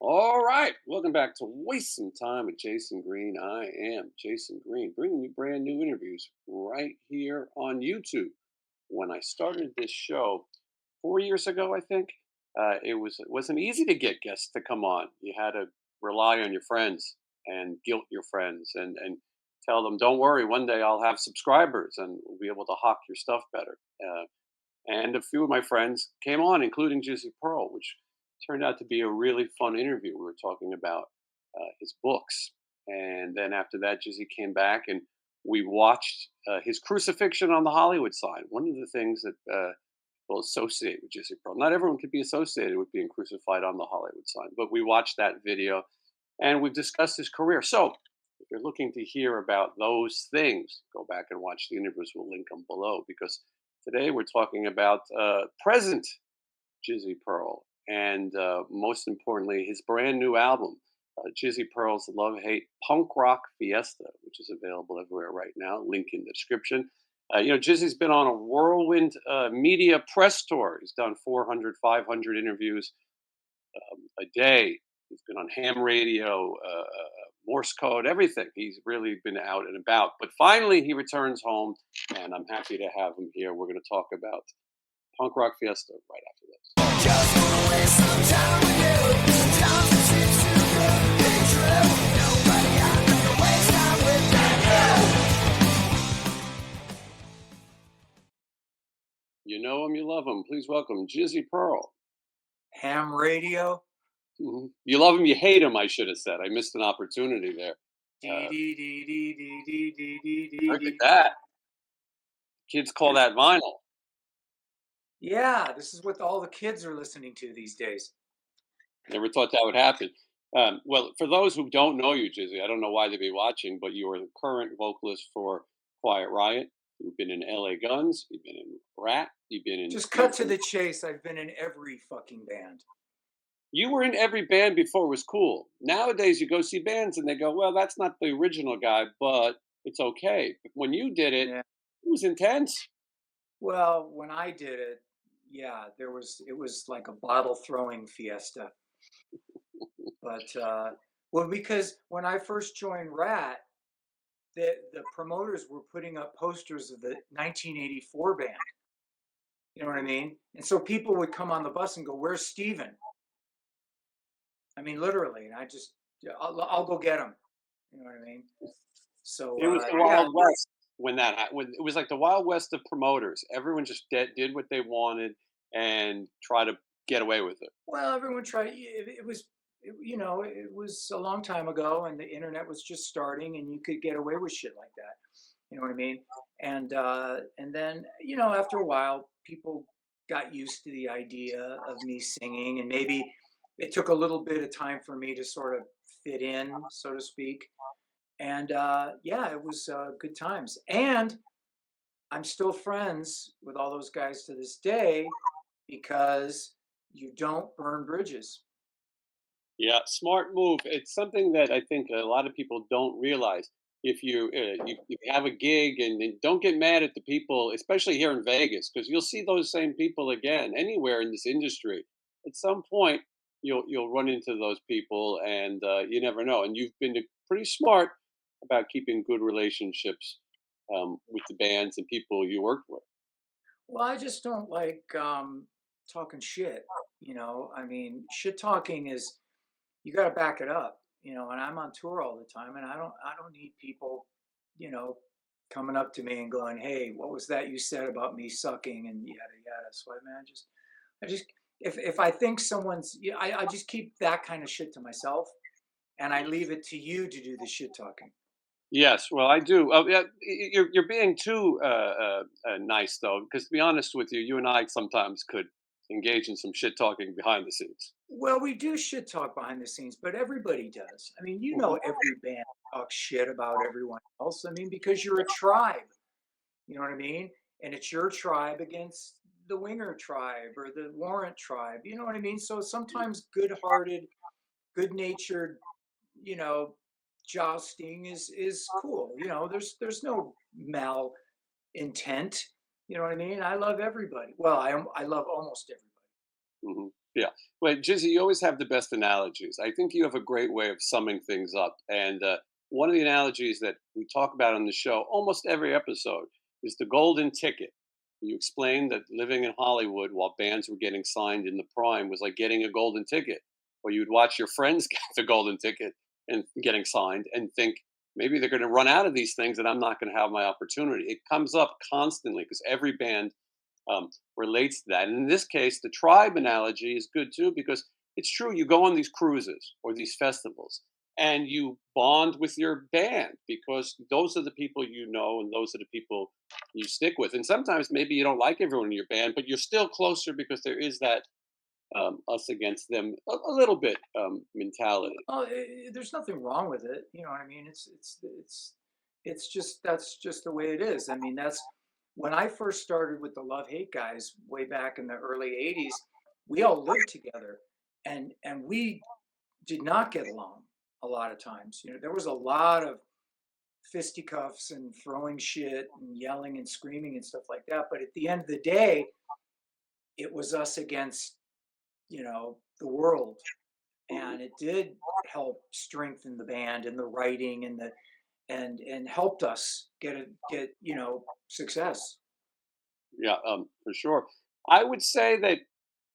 All right, welcome back to Waste Some Time with Jason Green. I am Jason Green, bringing you brand new interviews right here on YouTube. When I started this show 4 years ago, I think it wasn't easy to get guests to come on. You had to rely on your friends and guilt your friends and tell them, "Don't worry, one day I'll have subscribers and we'll be able to hawk your stuff better." And a few of my friends came on, including Jizzy Pearl, which turned out to be a really fun interview. We were talking about his books. And then after that, Jizzy came back and we watched his crucifixion on the Hollywood sign. One of the things that people associate with Jizzy Pearl. Not everyone could be associated with being crucified on the Hollywood sign, but we watched that video and we've discussed his career. So if you're looking to hear about those things, go back and watch the interviews. We'll link them below because today we're talking about present Jizzy Pearl and most importantly, his brand new album, Jizzy Pearl's Love Hate Punk Rock Fiesta, which is available everywhere right now. Link in the description. Jizzy's been on a whirlwind media press tour. He's done 400, 500 interviews a day. He's been on ham radio, Morse code, everything. He's really been out and about. But finally, he returns home, and I'm happy to have him here. We're going to talk about Punk Rock Fiesta right after this. Just wanna waste some time with you. Sometimes it seems too good to be true. Nobody out there to waste time with you. You know him, you love him. Please welcome Jizzy Pearl. Ham radio. You love him, you hate him, I should have said. I missed an opportunity there. Look at that. Kids call that vinyl. Yeah, this is what all the kids are listening to these days. Never thought that would happen. Well, for those who don't know you, Jizzy, I don't know why they'd be watching, but you are the current vocalist for Quiet Riot. You've been in LA Guns. You've been in Ratt. You've been in. Just cut to the chase. I've been in every fucking band. You were in every band before it was cool. Nowadays, you go see bands and they go, "Well, that's not the original guy, but it's okay." But when you did it, Yeah. it was intense. Well, when I did it, yeah, it was like a bottle throwing fiesta. But well, because when I first joined Ratt, the promoters were putting up posters of the 1984 band. You know what I mean? And so people would come on the bus and go, "Where's Steven?" I mean, literally, and I'll go get him. You know what I mean? So It was the yeah, Wild West when that happened. It was like the Wild West of promoters. Everyone just did what they wanted and try to get away with it. well, everyone tried. It was, it was a long time ago, and the internet was just starting, and you could get away with shit like that. You know what I mean? And then after a while, people got used to the idea of me singing, and maybe it took a little bit of time for me to sort of fit in, so to speak. And yeah, it was good times. And I'm still friends with all those guys to this day because you don't burn bridges. Yeah, smart move. It's something that I think a lot of people don't realize. If you have a gig and don't get mad at the people, especially here in Vegas, because you'll see those same people again anywhere in this industry. At some point, you'll run into those people, and you never know. And you've been pretty smart about keeping good relationships with the bands and people you worked with. Well, I just don't like talking shit. I mean, shit talking is you got to back it up. And I'm on tour all the time, and I don't need people, you know, coming up to me and going, "Hey, what was that you said about me sucking?" and yada yada. So I just if I think someone's, yeah, I just keep that kind of shit to myself, and I leave it to you to do the shit talking. Yes, well, I do. Oh, yeah, you're being too nice though, because to be honest with you, you and I sometimes could engage in some shit talking behind the scenes. Well, we do shit talk behind the scenes, but everybody does. I mean, Mhm. every band talks shit about everyone else. I mean, because you're a tribe. You know what I mean? And it's your tribe against the Winger tribe or the Warrant tribe. You know what I mean? So sometimes good-hearted, good-natured, you know, jousting is cool. There's no mal intent. You know what I mean? I love everybody. Well, I love almost everybody. Mhm. Yeah. Well, Jizzy, you always have the best analogies. I think you have a great way of summing things up. And one of the analogies that we talk about on the show almost every episode is the golden ticket. You explained that living in Hollywood while bands were getting signed in the prime was like getting a golden ticket, or you'd watch your friends get the golden ticket and getting signed and think maybe they're going to run out of these things and I'm not going to have my opportunity. It comes up constantly because every band relates to that. And in this case, the tribe analogy is good too because it's true. You go on these cruises or these festivals and you bond with your band because those are the people you know and those are the people you stick with. And sometimes maybe you don't like everyone in your band, but you're still closer because there is that us against them a little bit mentality. Oh, there's nothing wrong with it. You know what I mean? It's just that's just the way it is. I mean, that's when I first started with the Love Hate guys way back in the early '80s. We all lived together, and we did not get along a lot of times. You know, there was a lot of fisticuffs and throwing shit and yelling and screaming and stuff like that. But at the end of the day, it was us against, the world, Mhm. and it did help strengthen the band and the writing and the and helped us get success. Yeah, for sure. I would say that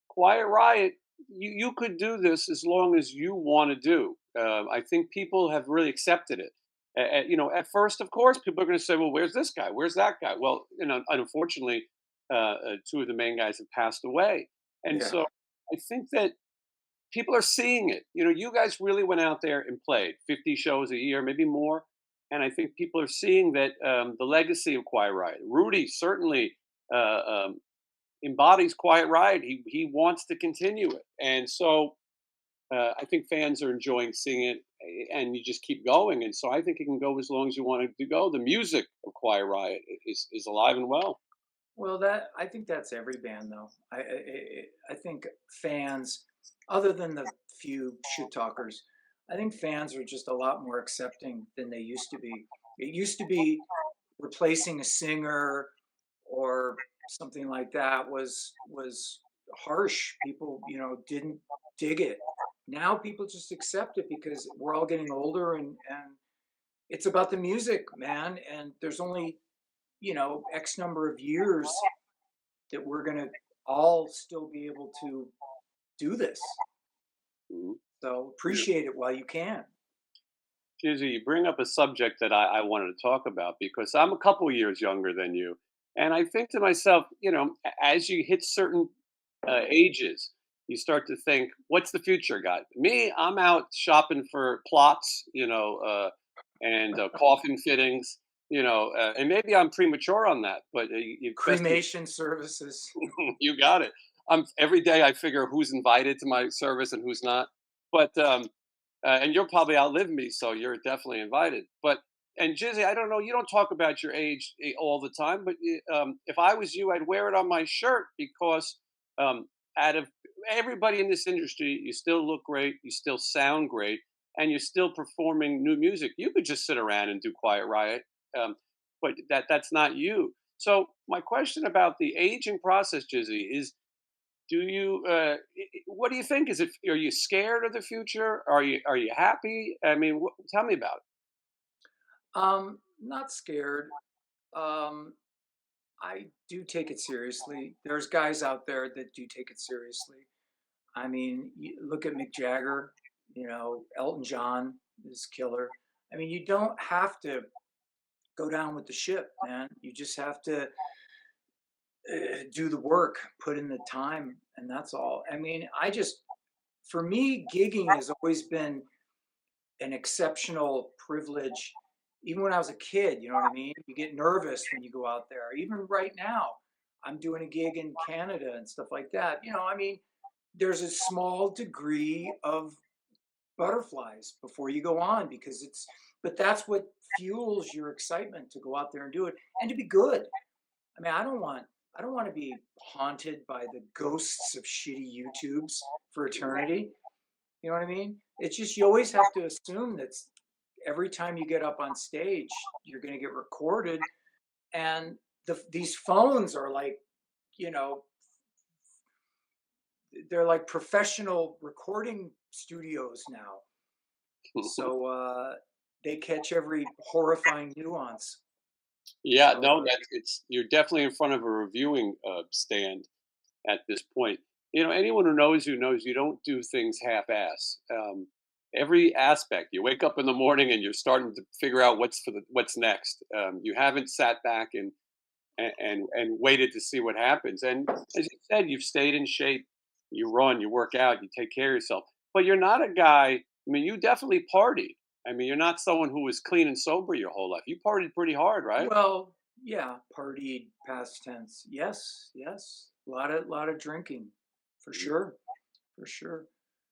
Quiet Riot, you could do this as long as you want to do. I think people have really accepted it. At first, of course, people are going to say, "Well, where's this guy? Where's that guy?" Well, unfortunately, two of the main guys have passed away, and Yeah. so I think that people are seeing it. You guys really went out there and played 50 shows a year, maybe more, and I think people are seeing that the legacy of Quiet Riot. Rudy certainly. Embodies Quiet Riot. He wants to continue it, and so I think fans are enjoying seeing it, and you just keep going. And so I think it can go as long as you want it to go. The music of Quiet Riot is alive and well. Well, that I think that's every band though. I think fans, other than the few shit talkers, I think fans are just a lot more accepting than they used to be. It used to be replacing a singer or something like that was harsh. People, didn't dig it. Now people just accept it because we're all getting older and it's about the music, man. And there's only, X number of years that we're gonna all still be able to do this. Mhm. So Yeah. appreciate it while you can. Jizzy, you bring up a subject that I wanted to talk about because I'm a couple years younger than you. And I think to myself, as you hit certain ages, you start to think, what's the future got? Me, I'm out shopping for plots, and coffin fittings, and maybe I'm premature on that, but you best Cremation services. you got it. Every day I figure who's invited to my service and who's not. But and you'll probably outlive me, so you're definitely invited. But and Jizzy, I don't know. You don't talk about your age all the time, but if I was you, I'd wear it on my shirt because um, out of everybody in this industry, you still look great, you still sound great, and you're still performing new music. You could just sit around and do Quiet Riot, but that's not you. So my question about the aging process, Jizzy, is do you what do you think? Are you scared of the future? Are you happy? I mean, tell me about Not scared. Um, I do take it seriously. There's guys out there that do take it seriously. I mean, you look at Mick Jagger, Elton John is killer. I mean, you don't have to go down with the ship, man. You just have to do the work, put in the time, and that's all. I mean, for me, gigging has always been an exceptional privilege. Even when I was a kid, you know what I mean? You get nervous when you go out there. Even right now, I'm doing a gig in Canada and stuff like that. I mean, there's a small degree of butterflies before you go on because but that's what fuels your excitement to go out there and do it and to be good. I mean, I don't want to be haunted by the ghosts of shitty YouTubes for eternity. You know what I mean? It's just you always have to assume that every time you get up on stage, you're going to get recorded, and these phones are like, you know, they're like professional recording studios now. So they catch every horrifying nuance. Yeah, So no, that's it's you're definitely in front of a reviewing stand at this point. Anyone who knows you don't do things half-ass. Every aspect. You wake up in the morning and you're starting to figure out what's next. You haven't sat back and waited to see what happens. And as you said, you've stayed in shape. You run, you work out, you take care of yourself. But you're not a guy. I mean, you definitely party. I mean, you're not someone who was clean and sober your whole life. You partied pretty hard, right? well, yeah, partied past tense. Yes, yes. A lot of drinking, for Mhm. sure, for sure.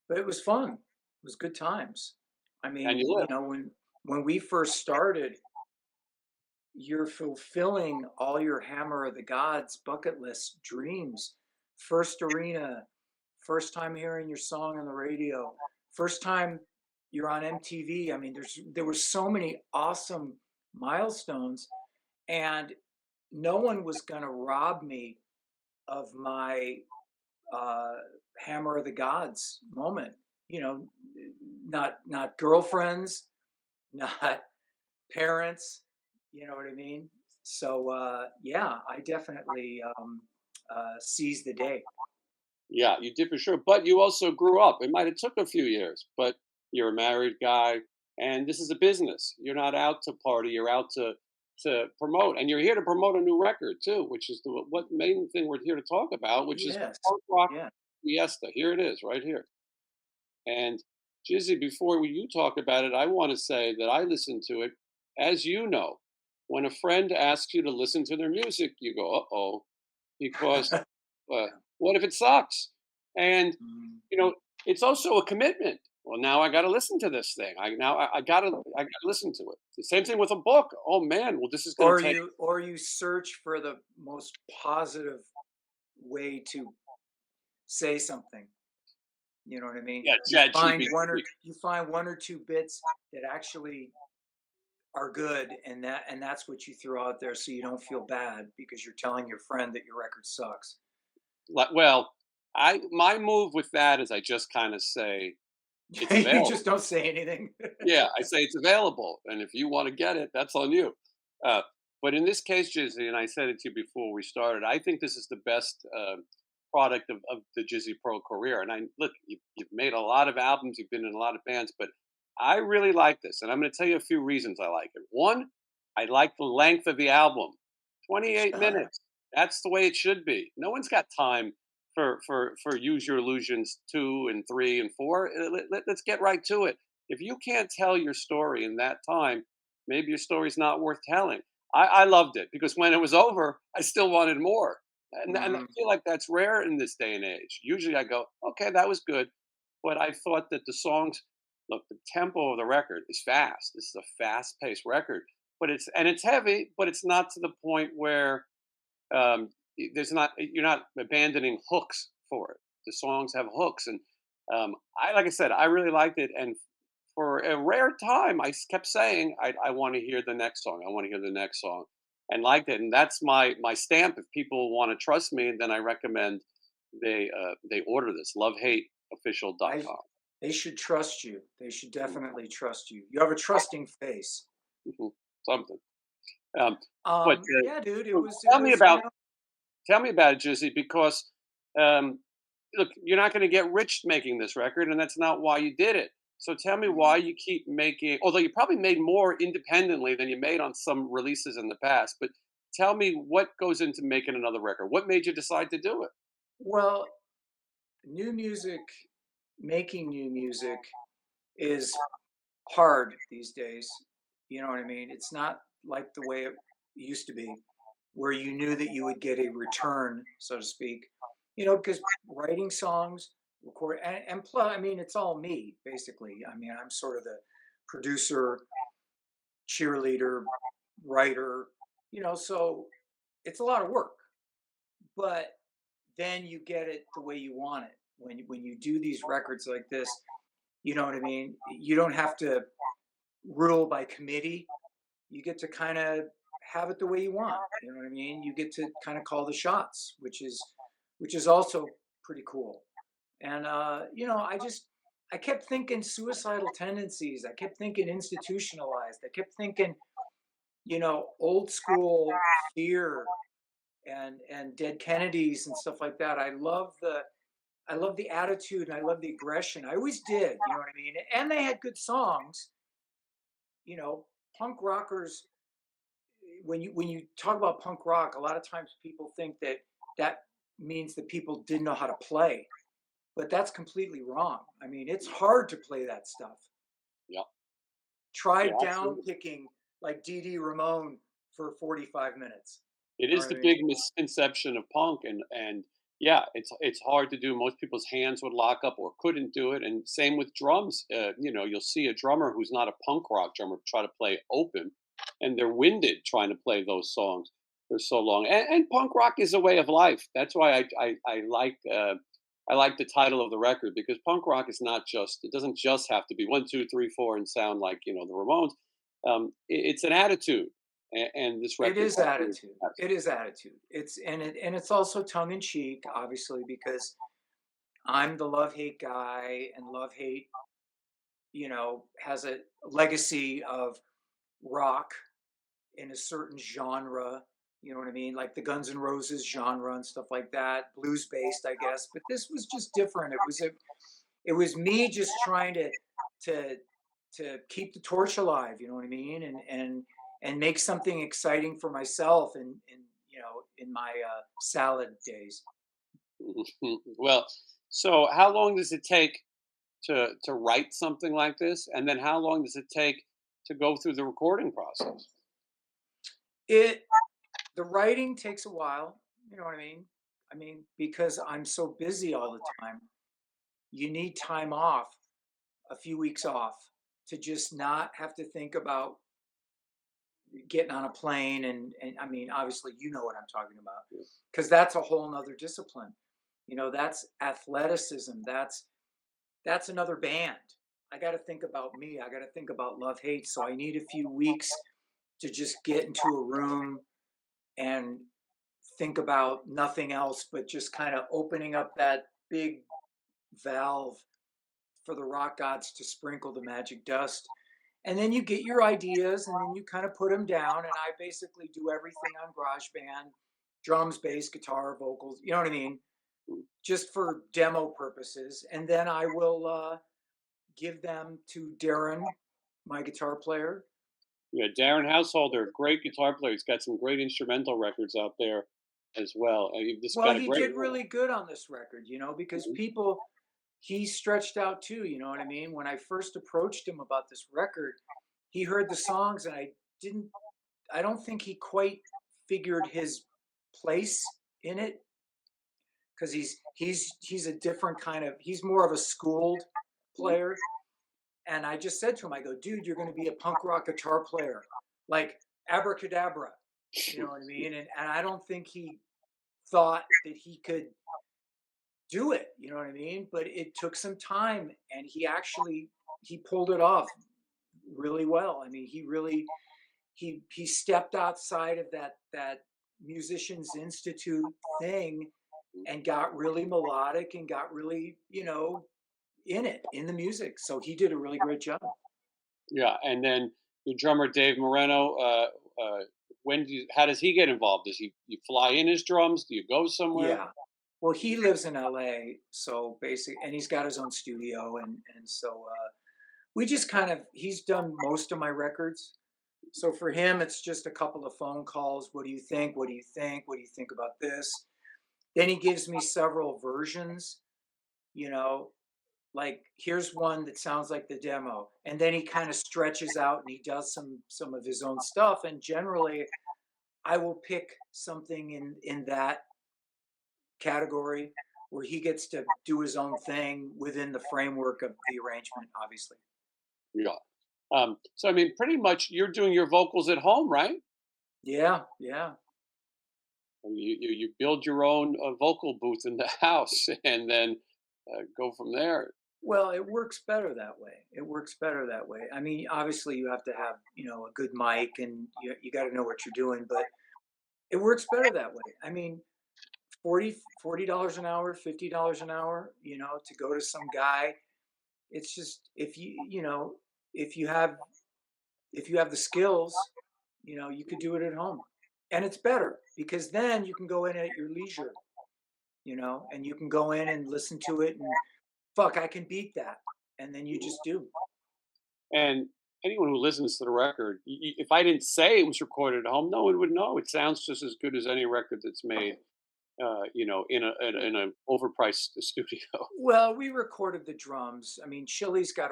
But it was fun. It was good times. I And mean, you live. when we first started, you're fulfilling all your Hammer of the Gods bucket list dreams. First arena, first time hearing your song on the radio, first time you're on MTV. I mean, there were so many awesome milestones, and no one was going to rob me of my uh, Hammer of the Gods moment. You know, not girlfriends, not parents. You know what I mean? So yeah, I definitely seized the day. Yeah, you did for sure. But you also grew up. It might have took a few years, but you're a married guy, and this is a business. You're not out to party. You're out to promote, and you're here to promote a new record too, which is the what main thing we're here to talk about, which is Yes, punk rock yeah. Fiesta. Here it is, right here. And Jizzy, before you talk about it, I want to say that I listen to it. As you know, when a friend asks you to listen to their music, you go, "Uh oh," because what if it sucks? And Mm. you know, it's also a commitment. Well, now I got to listen to this thing. I gotta listen to it. The same thing with a book. Oh man, well this is going Or to take. you search for the most positive way to say something. You know what I mean? Yeah, Chat GPT. You find one or two bits that actually are good, and that's what you throw out there, so you don't feel bad because you're telling your friend that your record sucks. Well, I my move with that is I just kind of say it's You available. just don't say anything. Yeah, I say it's available, and if you want to get it, that's on you. Uh, but in this case, Jizzy, and I said it to you before we started, I think this is the best product of the Jizzy Pro career. And I look, you've made a lot of albums, you've been in a lot of bands, but I really like this, and I'm going to tell you a few reasons I like it. One, I like the length of the album, 28 Uh, minutes. That's the way it should be. No one's got time for Use Your Illusions 2 and 3 and 4. Let's get right to it. If you can't tell your story in that time, maybe your story's not worth telling. I loved it because when it was over, I still wanted more. And I mhm. feel like that's rare in this day and age. Usually I go, okay, that was good. But I thought that the songs, look, the tempo of the record is fast. This is a fast paced record, but it's heavy, but it's not to the point where there's not you're not abandoning hooks for it. The songs have hooks, and like I said, I really liked it. And for a rare time, kept saying, I want to hear the next song. I want to hear the next song, and liked it. And that's my stamp. If people want to trust me, then I recommend they order this I lovehateofficial.com. They should trust you. They should definitely trust you. You have a trusting face. Something. Um, but Yeah, dude, so it was, tell me about it, Jizzy, because um, look, you're not going to get rich making this record, and that's not why you did it. So tell me why mhm. you keep making, although you probably made more independently than you made on some releases in the past. But tell me what goes into making another record. What made you decide to do it? Well, new music, making new music is hard these days. You know what I mean? It's not like the way it used to be, where you knew that you would get a return, so to speak. Because writing songs, record, and plus, I mean, it's all me basically. I mean, I'm sort of the producer, cheerleader, writer. So it's a lot of work, but then you get it the way you want it. When you do these records like this, you know what I mean? You don't have to rule by committee. You get to kind of have it the way you want. You know what I mean? You get to kind of call the shots, which is also pretty cool. And I kept thinking suicidal tendencies. I kept thinking institutionalized. I kept thinking, old school fear and dead Kennedys and stuff like that. I love the attitude and I love the aggression. I always did, you know what I mean? And they had good songs, punk rockers. When you talk about punk rock, a lot of times people think that that means that people didn't know how to play, but that's completely wrong. I mean, it's hard to play that stuff. Yeah. Try Yeah, down absolutely. picking like Dee Ramone for 45 minutes. It You know is what I the mean? big misconception of punk, and yeah, it's hard to do. Most people's hands would lock up or couldn't do it, and same with drums. You'll see a drummer who's not a punk rock drummer try to play open, and they're winded trying to play those songs for so long. And punk rock is a way of life. That's why I like the title of the record, because punk rock is not just, it doesn't just have to be one, two, three, four and sound like the Ramones. It's an attitude, and this It record is definitely attitude. has. It is attitude. It's also tongue in cheek, obviously, because I'm the love hate guy, and love hate, has a legacy of rock in a certain genre. You know what I mean? Like the Guns N' Roses genre and stuff like that, blues based, I guess. But this was just different. It was me just trying to to keep the torch alive. You know what I mean? And make something exciting for myself in my salad days. Well, so how long does it take to write something like this, and then how long does it take to go through the recording process? It The writing takes a while. You know what I mean? I mean, because I'm so busy all the time, you need time off, a few weeks off, to just not have to think about getting on a plane. And I mean, obviously, you know what I'm talking about, because that's a whole nother discipline. That's athleticism. That's another band. I got to think about me. I got to think about love hate. So I need a few weeks to just get into a room and think about nothing else but just kind of opening up that big valve for the rock gods to sprinkle the magic dust. And then you get your ideas and then you kind of put them down. And I basically do everything on GarageBand: drums, bass, guitar, vocals, you know what I mean? Just for demo purposes. And then I will give them to Darren, my guitar player. Yeah, Darren Householder, great guitar player. He's got some great instrumental records out there as well. You've just Well, got a he great did run. really good on this record, because Mhm. he stretched out too, you know what I mean? When I first approached him about this record, he heard the songs and didn't, I don't think he quite figured his place in it, because he's a different kind of, he's more of a schooled Mhm. player. And I just said to him, I go, dude, you're going to be a punk rock guitar player, like abracadabra, you know what I mean? And I don't think he thought that he could do it, you know what I mean? But it took some time, and he pulled it off really well. I mean, he stepped outside of that musicians institute thing and got really melodic and got really, in the music. So he did a really great job. Yeah, and then your drummer Dave Moreno. How does he get involved? Does he you fly in his drums? Do you go somewhere? Yeah. Well, he lives in LA, so basic, and he's got his own studio, and so we just kind of, he's done most of my records. So for him, it's just a couple of phone calls. What do you think? What do you think? What do you think about this? Then he gives me several versions, you know, like here's one that sounds like the demo. And then he kind of stretches out and he does some of his own stuff. And generally I will pick something in that category where he gets to do his own thing within the framework of the arrangement, obviously. Yeah. So I mean, pretty much you're doing your vocals at home, right? Yeah, yeah. You build your own vocal booth in the house, and then go from there. Well, it works better that way. It works better that way. I mean, obviously you have to have, a good mic and you got to know what you're doing, but it works better that way. I mean, $40 an hour, $50 an hour, to go to some guy. It's just, if you have the skills, you could do it at home. And it's better because then you can go in at your leisure, and you can go in and listen to it and fuck, I can beat that. And then you just do. And anyone who listens to the record, if I didn't say it was recorded at home, no one would know. It sounds just as good as any record that's made, in a overpriced studio. Well, we recorded the drums. I mean, Chili's got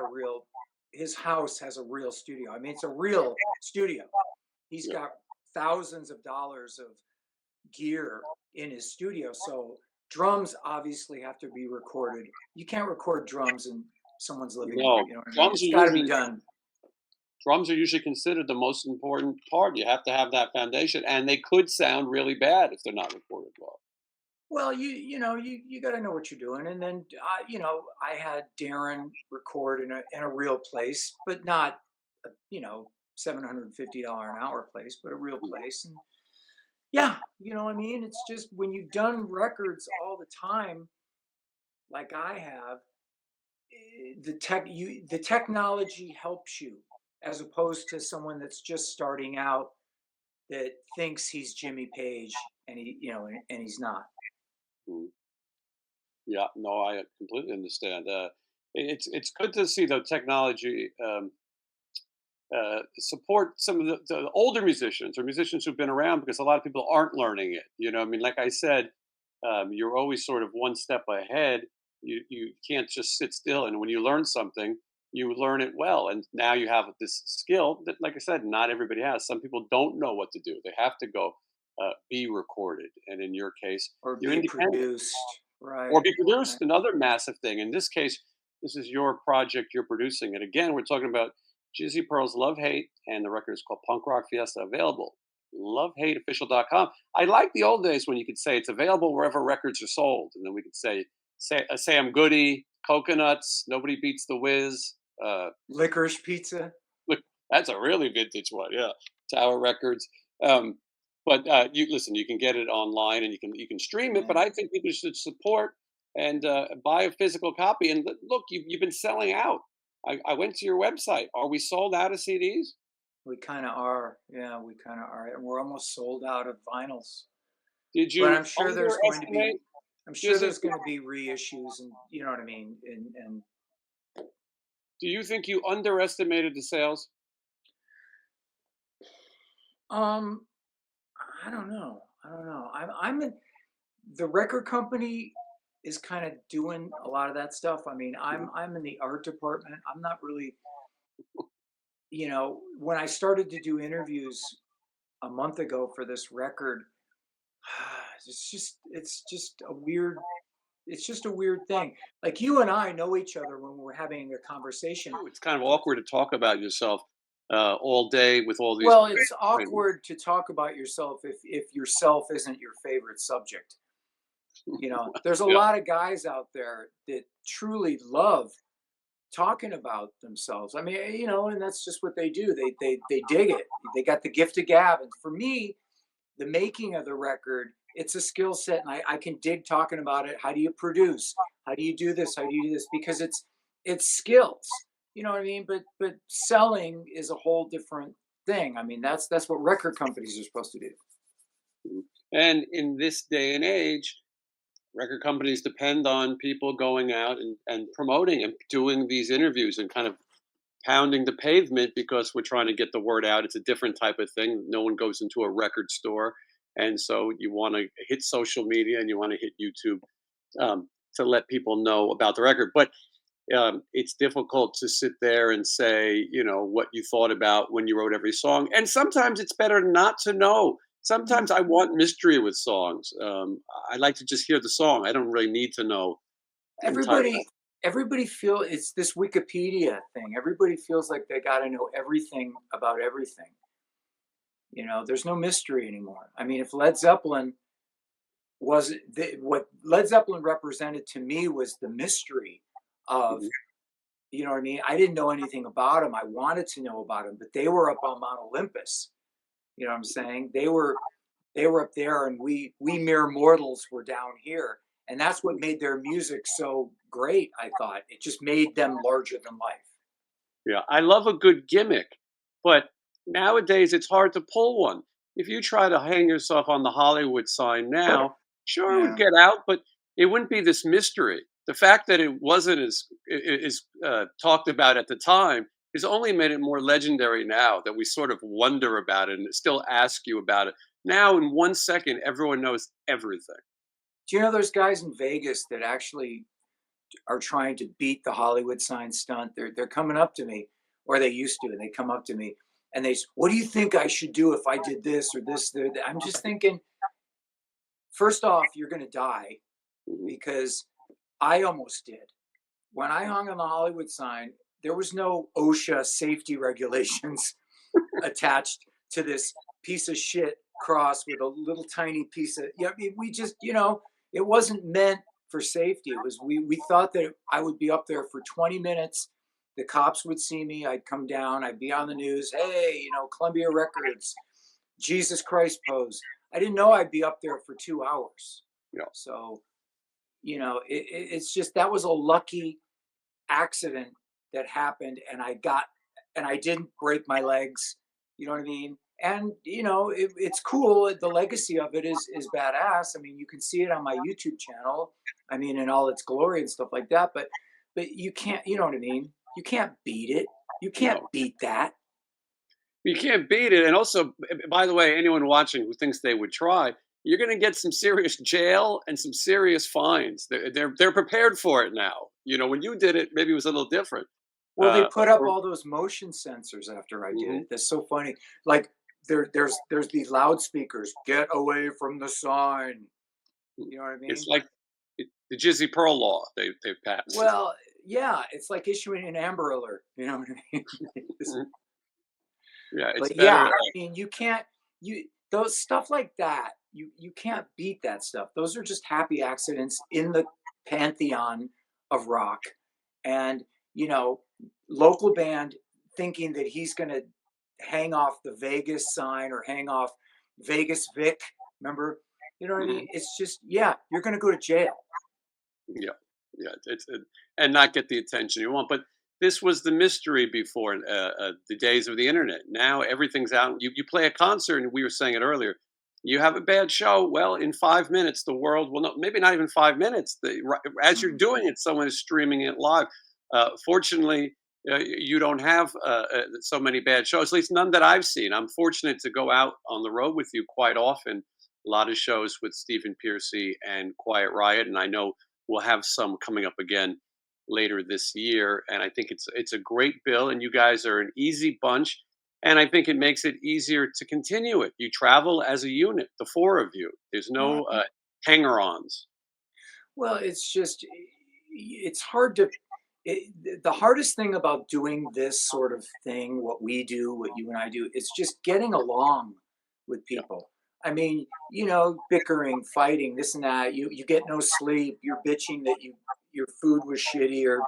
his house has a real studio. I mean, it's a real studio. He's Yeah. got thousands of dollars of gear in his studio. So drums obviously have to be recorded. You can't record drums in someone's living room. No, You know what I mean? drums are It's got to be usually done. considered the most important part. You have to have that foundation, and they could sound really bad if they're not recorded well. Well, you got to know what you're doing. And then, I had Darren record in a real place, but not, $750 an hour place, but a real place. And yeah, what I mean? It's just when you've done records all the time, like I have, the technology helps you as opposed to someone that's just starting out that thinks he's Jimmy Page and and he's not. Mm. Yeah, no, I completely understand. It's good to see the technology support some of the older musicians or musicians who've been around because a lot of people aren't learning it. I mean, like I said, you're always sort of one step ahead. You can't just sit still, and when you learn something, you learn it well. And now you have this skill that, like I said, not everybody has. Some people don't know what to do. They have to go be recorded, and in your case, Or you're be independent produced. or Right. be produced. Right. Another massive thing. In this case, this is your project you're producing. And again, we're talking about Jizzy Pearl's Love Hate, and the record is called Punk Rock Fiesta, available. LoveHateOfficial.com. I like the old days when you could say it's available wherever records are sold. And then we could say Sam Goody, Coconuts, Nobody Beats the Whiz. Licorice pizza. Look, that's a really vintage one. Yeah, Tower Records. Um, but you listen. You can get it online and you can stream it. But Yeah. I think people should support and buy a physical copy. And look, you've been selling out. I went to your website. Are we sold out of CDs? We kind of are. Yeah, we kind of are. And we're almost sold out of vinyls. Did But you underestimate I'm sure Jizzy? there's going to be reissues and you know what I mean? And Do you think you underestimated the sales? um I don't know. I don't know. I'm in the record company is kind of doing a lot of that stuff. I mean, Mhm. I'm in the art department. I'm not really, when I started to do interviews a month ago for this record, it's just a weird thing. Like you and I know each other when we're having a conversation. It's kind of awkward to talk about yourself all day with all these. Well, it's awkward to talk about yourself if yourself isn't your favorite subject. There's a Yeah. lot of guys out there that truly love talking about themselves. I mean, and that's just what they do. They dig it. They got the gift of gab. And for me, the making of the record, it's a skill set, and I can dig talking about it. How do you produce? How do you do this? How do you do this? Because it's skills. You know what I mean? But selling is a whole different thing. I mean, that's what record companies are supposed to do. Mhm. And in this day and age, record companies depend on people going out and promoting and doing these interviews and kind of pounding the pavement because we're trying to get the word out. It's a different type of thing. No one goes into a record store. And so you want to hit social media and you want to hit YouTube to let people know about the record. But it's difficult to sit there and say, what you thought about when you wrote every song. And sometimes it's better not to know. Mm. Sometimes I want mystery with songs. I like to just hear the song. I don't really need to know the entire. Everybody feel it's this Wikipedia thing. Everybody feels like they got to know everything about everything. There's no mystery anymore. I mean, if Led Zeppelin what Led Zeppelin represented to me was the mystery of, Mhm. you know what I mean? I didn't know anything about them. I wanted to know about them, but they were up on Mount Olympus. You know what I'm saying? they were up there, and we mere mortals were down here, and that's what made their music so great. I thought it just made them larger than life. Yeah, I love a good gimmick, but nowadays it's hard to pull one. If you try to hang yourself on the Hollywood sign now, sure it would Yeah. get out, but it wouldn't be this mystery. The fact that it wasn't as talked about at the time has only made it more legendary now that we sort of wonder about it and still ask you about it. Now, in 1 second, everyone knows everything. Do you know there's guys in Vegas that actually are trying to beat the Hollywood sign stunt? They're coming up to me, or they used to, and they come up to me and they, "What do you think I should do if I did this or this?" I'm just thinking, first off, you're going to die Mhm. because I almost did. When I hung on the Hollywood sign, there was no OSHA safety regulations attached to this piece of shit cross with a little tiny piece of, yeah. I mean, we just, it wasn't meant for safety. It was, we thought that I would be up there for 20 minutes. The cops would see me. I'd come down. I'd be on the news. Hey, Columbia Records, Jesus Christ pose. I didn't know I'd be up there for 2 hours. Yeah. So, it's just that was a lucky accident that happened, and I didn't break my legs. You know what I mean? And it's cool. The legacy of it is badass. I mean, you can see it on my YouTube channel. I mean, in all its glory and stuff like that. But you can't. You know what I mean? You can't beat it. You can't No. beat that. You can't beat it, and also, by the way, anyone watching who thinks they would try, you're gonna get some serious jail and some serious fines. They're prepared for it now. When you did it, maybe it was a little different. Well, they put up Or all those motion sensors after I did mhm, it. That's so funny. Like there's these loudspeakers. Get away from the sign. mm. You know what I It's mean? like the Jizzy Pearl law they've passed. Well, yeah, it's like issuing an Amber Alert. You know what I mean? Mhm. Yeah, it's But yeah, better. I mean, you can't you those stuff like that. You can't beat that stuff. Those are just happy accidents in the pantheon of rock, and you know, local band thinking that he's going to hang off the Vegas sign or hang off Vegas Vic. Remember? You know what I mean? Mhm. It's just, yeah, you're going to go to jail. Yeah, yeah, and not get the attention you want. But this was the mystery before the days of the internet. Now everything's out. You play a concert, and we were saying it earlier. You have a bad show. Well, in 5 minutes, the world will know. Maybe not even 5 minutes. As you're Mhm. doing it, someone is streaming it live. Fortunately, you don't have so many bad shows. At least none that I've seen. I'm fortunate to go out on the road with you quite often. A lot of shows with Stephen Piercy and Quiet Riot, and I know we'll have some coming up again later this year, and I think it's a great bill, and you guys are an easy bunch, and I think it makes it easier to continue it. You travel as a unit, the four of you. There's no Well, hanger-ons. well, it's just, it's hard to, the hardest thing about doing this sort of thing, what we do, what you and I do, is just getting along with Yeah. people. I mean, bickering, fighting, this and that. You get no sleep. You're bitching that your food was shitty or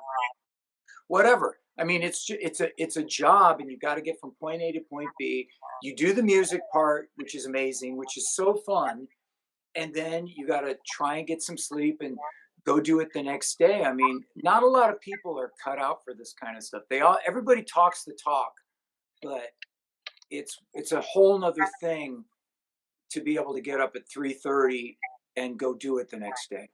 whatever. I mean, it's a job, and you got to get from point A to point B. You do the music part, which is amazing, which is so fun, and then you got to try and get some sleep and go do it the next day. I mean, not a lot of people are cut out for this kind of stuff. Everybody talks the talk, but it's a whole nother thing to be able to get up at 3:30 and go do it the next day.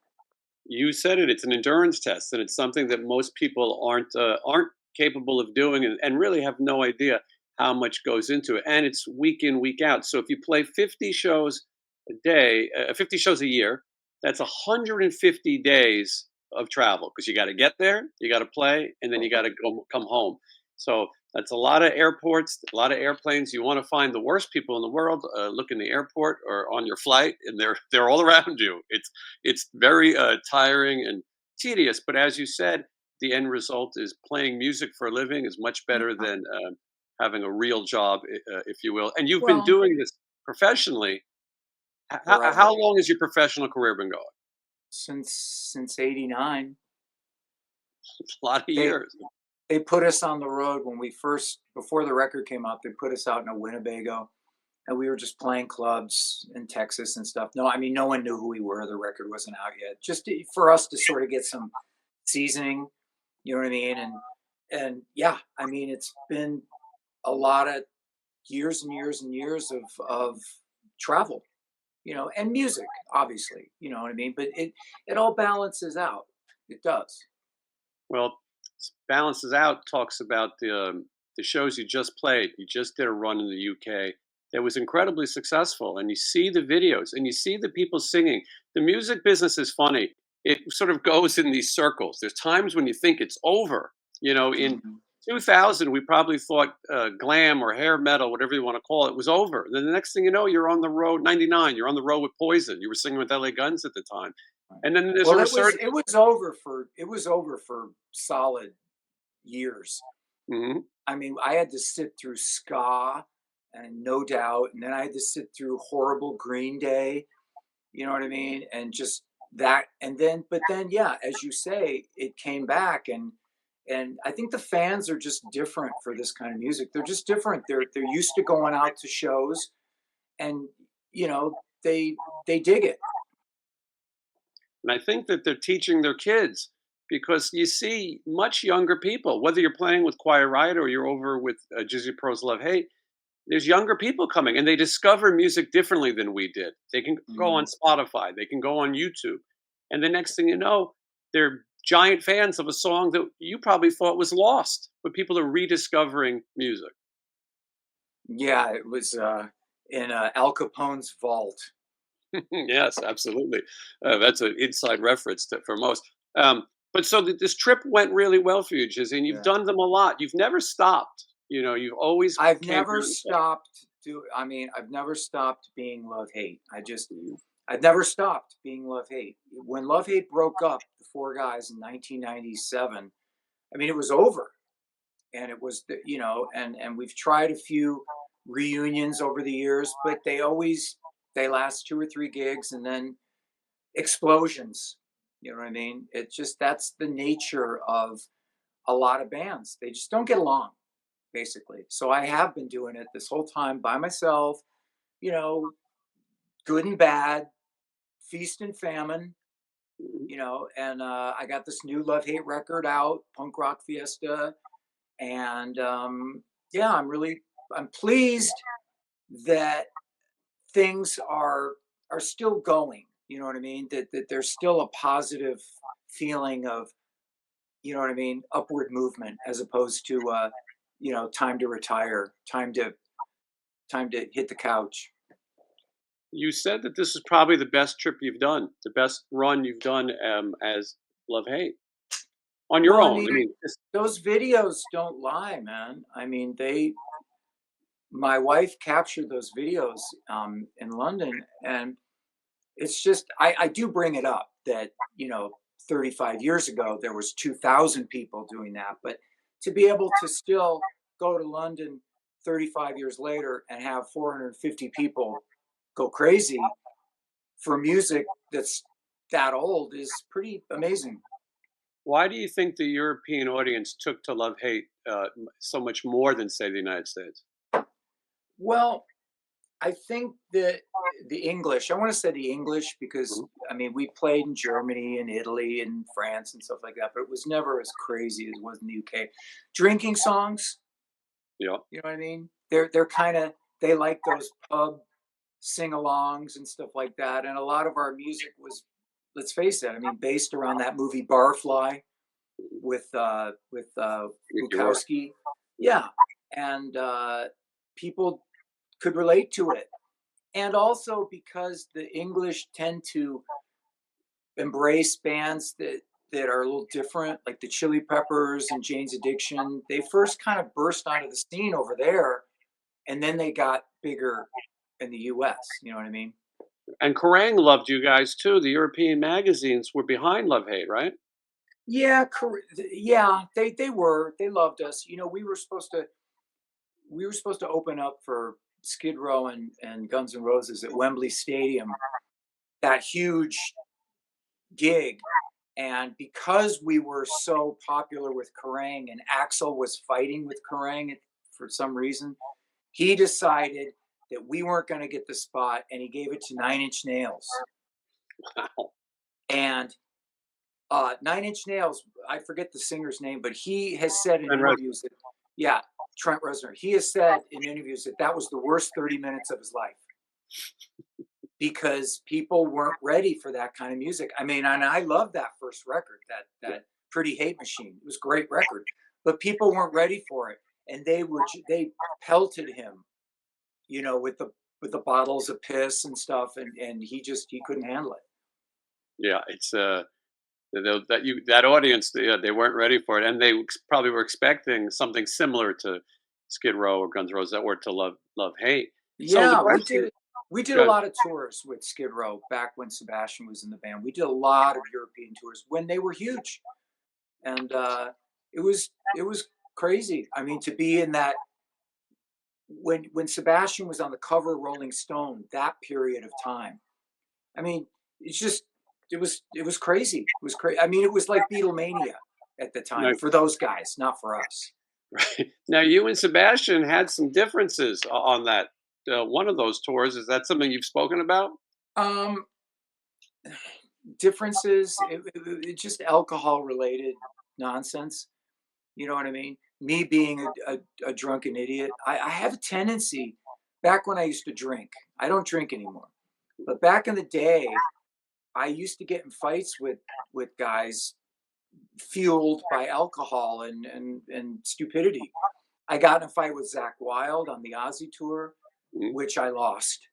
You said it. It's an endurance test, and it's something that most people aren't capable of doing, and really have no idea how much goes into it. And it's week in, week out. So if you play 50 shows a day, 50 shows a year, that's 150 days of travel because you got to get there, you got to play, and then you got to come home. So that's a lot of airports, a lot of airplanes. You want to find the worst people in the world. Look in the airport or on your flight, and they're all around you. It's very tiring and tedious. But as you said, the end result is playing music for a living is much better Yeah. than having a real job, if you will. And you've been Well, doing this professionally. How forever. long has your professional career been going? Since '89. A lot of They years. they put us on the road when we first, before the record came out, they put us out in a Winnebago, and we were just playing clubs in Texas and stuff. No, I mean, no one knew who we were. The record wasn't out yet. Just for us to sort of get some seasoning, you know what I mean? And yeah, I mean, it's been a lot of years and years and years of travel, and music, obviously, you know what I mean? But it all balances out. It does. Well, balances out talks about the shows you just played. You just did a run in the UK that was incredibly successful, and you see the videos and you see the people singing. The music business is funny. It sort of goes in these circles. There's times when you think it's over. In Mhm. 2000, we probably thought glam or hair metal, whatever you want to call it, was over. Then the next thing you know, you're on the road. 99, you're on the road with Poison. You were singing with LA Guns at the time, Right. and then there's a Well, it resurgence. was over for solid years. Mhm. I mean, I had to sit through ska and No Doubt, and then I had to sit through horrible Green Day, you know what I mean? And just that, and then, but then, yeah, as you say, it came back, and I think the fans are just different for this kind of music. They're just different. They're used to going out to shows, and they dig it. And I think that they're teaching their kids because you see much younger people, whether you're playing with Quiet Riot or you're over with Jizzy Pros Love Hate, there's younger people coming and they discover music differently than we did. They can go on Mm. Spotify, they can go on YouTube. And the next thing you know, they're giant fans of a song that you probably thought was lost, but people are rediscovering music. Yeah, it was in Al Capone's vault. Yes, absolutely. That's an inside reference for most. But so this trip went really well for you, Jizzy, and you've Yeah. done them a lot. You've never stopped. You've always I've came never here and played. stopped I mean, I've never stopped being love hate. Mhm. I've never stopped being love hate. When love hate broke up, the four guys in 1997, I mean, it was over. And it was and we've tried a few reunions over the years, but they last two or three gigs and then explosions. You know what I mean? It's just that's the nature of a lot of bands. They just don't get along, basically. So I have been doing it this whole time by myself, you know, good and bad, feast and famine, Mhm. and I got this new love hate record out, Punk Rock Fiesta, and yeah, I'm pleased that things are still going. You know what I mean? That there's still a positive feeling of, you know what I mean, upward movement as opposed to time to retire, time to hit the couch. You said that this is probably the best trip you've done, the best run you've done as Love Hate on your Well, I own. I mean, mean, those videos don't lie, man. I mean, my wife captured those videos in London, and it's just I do bring it up that 35 years ago there was 2,000 people doing that, but to be able to still go to London 35 years later and have 450 people go crazy for music that's that old is pretty amazing. why do you think the European audience took to Love Hate so much more than, say, the United States? Well, I think that the English, I want to say the English because Mhm. I mean, we played in Germany and Italy and France and stuff like that, but it was never as crazy as it was in the UK. Drinking songs, Yeah. you know what I mean? They're kind of they like those pub sing-alongs and stuff like that. And a lot of our music was, let's face it, I mean, based around that movie Barfly with Mickey Rourke. Bukowski. Yeah. And people could relate to it, and also because the English tend to embrace bands that are a little different, like the Chili Peppers and Jane's Addiction. They first kind of burst onto the scene over there, and then they got bigger in the U.S. You know what I mean? And Kerrang loved you guys too. The European magazines were behind Love Hate, right? Yeah, yeah, they loved us. We were supposed to open up for Skid Row and Guns N' Roses at Wembley Stadium, that huge gig. And because we were so popular with Kerrang and Axel was fighting with Kerrang for some reason, he decided that we weren't going to get the spot, and he gave it to 9 Inch Nails. Wow. And 9 Inch Nails, I forget the singer's name, but he has said in And Red- interviews that, yeah, Trent Reznor, he has said in interviews that that was the worst 30 minutes of his life because people weren't ready for that kind of music. I mean, and I love that first record, that Pretty Hate Machine. It was a great record, but people weren't ready for it, and they pelted him, with the bottles of piss and stuff, and he couldn't handle it. yeah, it's that audience, they weren't ready for it, and they probably were expecting something similar to Skid Row or Guns N' Roses, that were to love hate. So the Yeah, question, we did a good, lot of tours with Skid Row back when Sebastian was in the band. We did a lot of European tours when they were huge, and it was crazy. I mean, to be in that when Sebastian was on the cover of Rolling Stone, that period of time. I mean, it's just it was crazy. It was crazy. I mean, it was like Beatlemania at the time now, for those guys, not for us. right now, you and Sebastian had some differences on that one of those tours. Is that something you've spoken about? Um, Differences, it's just alcohol related nonsense. You know what I mean? Me being a drunken idiot, I have a tendency. Back when I used to drink, I don't drink anymore. But back in the day, I used to get in fights with guys fueled by alcohol and stupidity. I got in a fight with Zach Wild on the Ozzy tour, Mhm. which I lost.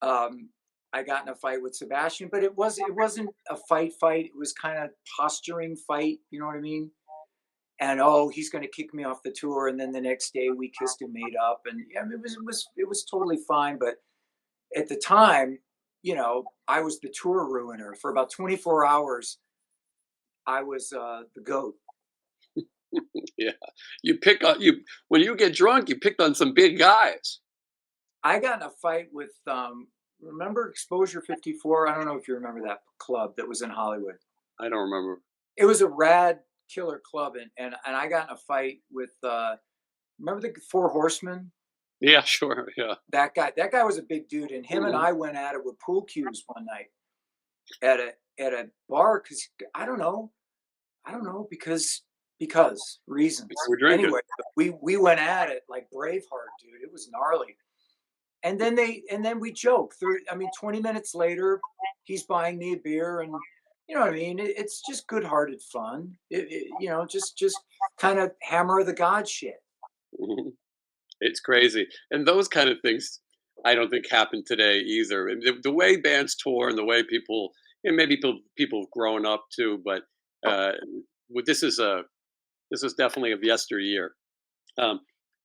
Um, I got in a fight with Sebastian, but it wasn't a fight. It was kind of posturing fight. You know what I mean? And oh, he's going to kick me off the tour, and then the next day we kissed and made up, and yeah, I mean, it was totally fine. But at the time, I was the tour ruiner for about 24 hours. I was the goat. Yeah, you pick on you when you get drunk. You picked on some big guys. I got in a fight with remember Exposure 54? I don't know if you remember that club that was in Hollywood. I don't remember. It was a rad killer club, and I got in a fight with remember the Four Horsemen? Yeah, sure. Yeah. That guy was a big dude, and him and Mhm. I went at it with pool cues one night at a bar because I don't know because reasons. We're drinking. Anyway, we went at it like Braveheart, dude. It was gnarly. And then we joke. 20 minutes later, he's buying me a beer, and you know what I mean. It's just good-hearted fun. Just kind of hammer of the god shit. Mhm. It's crazy, and those kind of things, I don't think happen today either. And the way bands tour and the way people, and maybe people have grown up too, but uh, this is definitely of yesteryear. Um,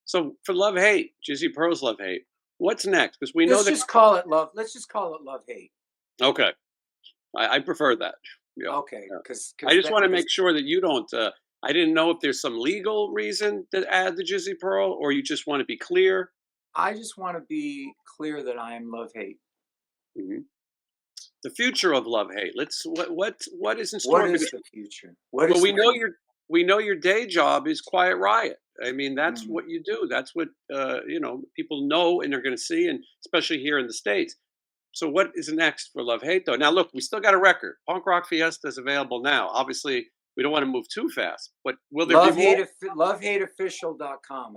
so for Love Hate, Jizzy Pearl's Love Hate, what's next? Because we know Let's that. just call it love. Let's just call it love hate. Okay, I prefer that. Yeah, Okay, yeah. because I because just that want to because make sure that you don't. I didn't know if there's some legal reason to add the Jizzy Pearl, or you just want to be clear. I just want to be clear that I am love hate. Mhm. The future of Love Hate. Let's what is in What store? is Because the future? What well, is the future? we know your day job is Quiet Riot. I mean, that's Mm. what you do. That's what people know and they're going to see, and especially here in the states. So, what is next for Love Hate though? Now, look, we still got a record. Punk Rock Fiesta is available now. Obviously, we don't want to move too fast, but will there be more? Lovehateofficial.com.